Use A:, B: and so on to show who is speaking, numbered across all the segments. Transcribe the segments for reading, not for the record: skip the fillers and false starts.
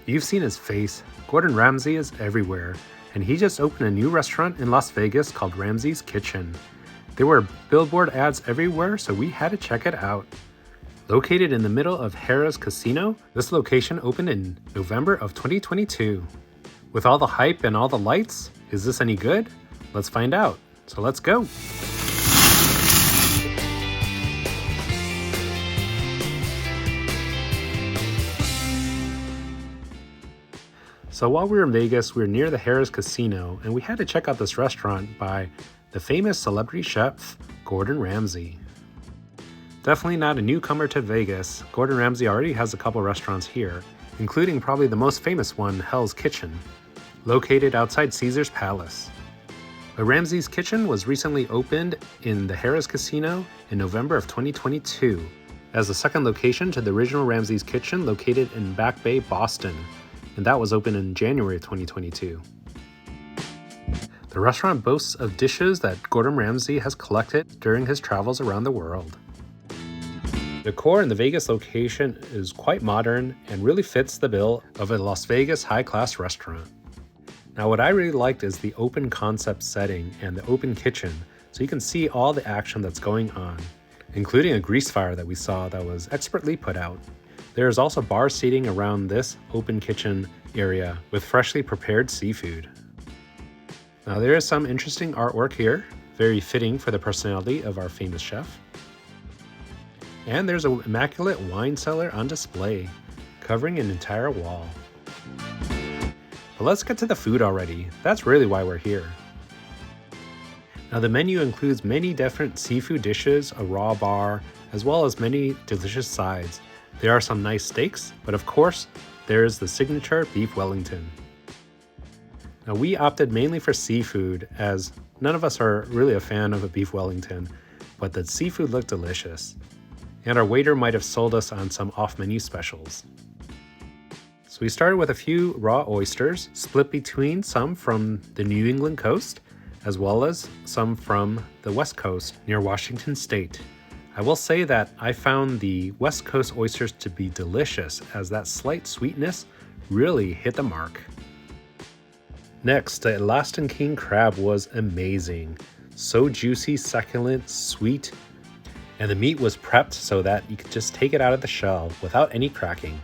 A: You've seen his face. Gordan Ramsay is everywhere, and he just opened a new restaurant in Las Vegas called Ramsay's Kitchen. There were billboard ads everywhere, so we had to check it out. Located in the middle of Harrah's Casino, this location opened in November of 2022. With all the hype and all the lights, is this any good? Let's find out. So let's go. So while we were in Vegas, we were near the Harrah's Casino, and we had to check out this restaurant by the famous celebrity chef, Gordan Ramsay. Definitely not a newcomer to Vegas. Gordan Ramsay already has a couple restaurants here, including probably the most famous one, Hell's Kitchen, located outside Caesar's Palace. But Ramsay's Kitchen was recently opened in the Harrah's Casino in November of 2022 as the second location to the original Ramsay's Kitchen located in Back Bay, Boston, and that was opened in January of 2022. The restaurant boasts of dishes that Gordan Ramsay has collected during his travels around the world. The decor in the Vegas location is quite modern and really fits the bill of a Las Vegas high-class restaurant. Now what I really liked is the open concept setting and the open kitchen, so you can see all the action that's going on, including a grease fire that we saw that was expertly put out. There is also bar seating around this open kitchen area with freshly prepared seafood. Now there is some interesting artwork here, very fitting for the personality of our famous chef. And there's an immaculate wine cellar on display, covering an entire wall. But let's get to the food already. That's really why we're here. Now the menu includes many different seafood dishes, a raw bar, as well as many delicious sides. There are some nice steaks, but of course, there is the signature beef Wellington. Now we opted mainly for seafood as none of us are really a fan of a beef Wellington, but the seafood looked delicious. And our waiter might have sold us on some off-menu specials. So we started with a few raw oysters, split between some from the New England coast, as well as some from the West Coast near Washington State. I will say that I found the West Coast oysters to be delicious as that slight sweetness really hit the mark. Next, the Alaskan King crab was amazing. So juicy, succulent, sweet, and the meat was prepped so that you could just take it out of the shell without any cracking.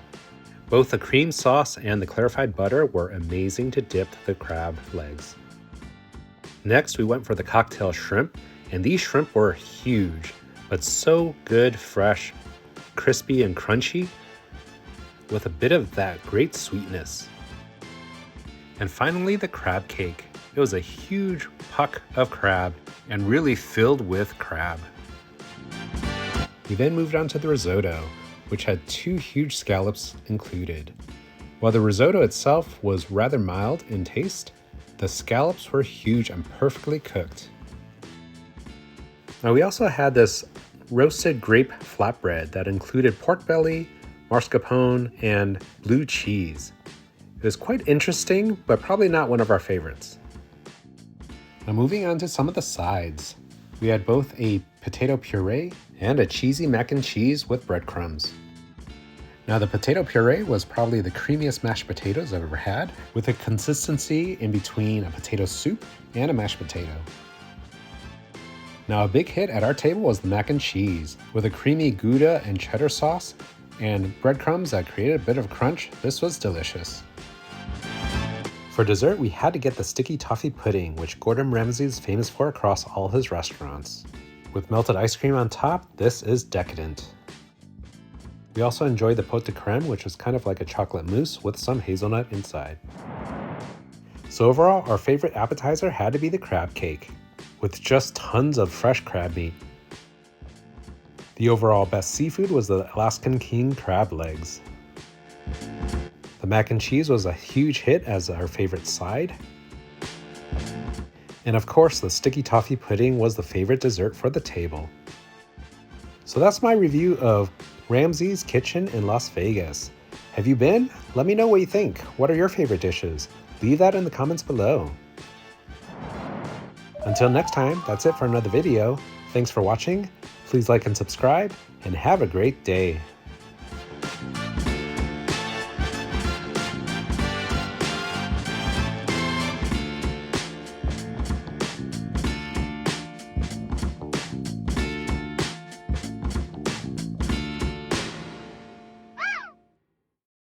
A: Both the cream sauce and the clarified butter were amazing to dip the crab legs. Next, we went for the cocktail shrimp, and these shrimp were huge, but so good, fresh, crispy and crunchy, with a bit of that great sweetness. And finally, the crab cake. It was a huge puck of crab and really filled with crab. We then moved on to the risotto, which had 2 huge scallops included. While the risotto itself was rather mild in taste, the scallops were huge and perfectly cooked. Now we also had this roasted grape flatbread that included pork belly, mascarpone, and blue cheese. It was quite interesting, but probably not one of our favorites. Now moving on to some of the sides. We had both a potato puree and a cheesy mac and cheese with breadcrumbs. Now the potato puree was probably the creamiest mashed potatoes I've ever had, with a consistency in between a potato soup and a mashed potato. Now a big hit at our table was the mac and cheese, with a creamy Gouda and cheddar sauce and breadcrumbs that created a bit of crunch. This was delicious. For dessert, we had to get the sticky toffee pudding, which Gordan Ramsay is famous for across all his restaurants. With melted ice cream on top, this is decadent. We also enjoyed the pot de creme, which was kind of like a chocolate mousse with some hazelnut inside. So overall, our favorite appetizer had to be the crab cake, with just tons of fresh crab meat. The overall best seafood was the Alaskan King crab legs. The mac and cheese was a huge hit as our favorite side. And of course, the sticky toffee pudding was the favorite dessert for the table. So that's my review of Ramsay's Kitchen in Las Vegas. Have you been? Let me know what you think. What are your favorite dishes? Leave that in the comments below. Until next time, that's it for another video. Thanks for watching. Please like and subscribe, and have a great day.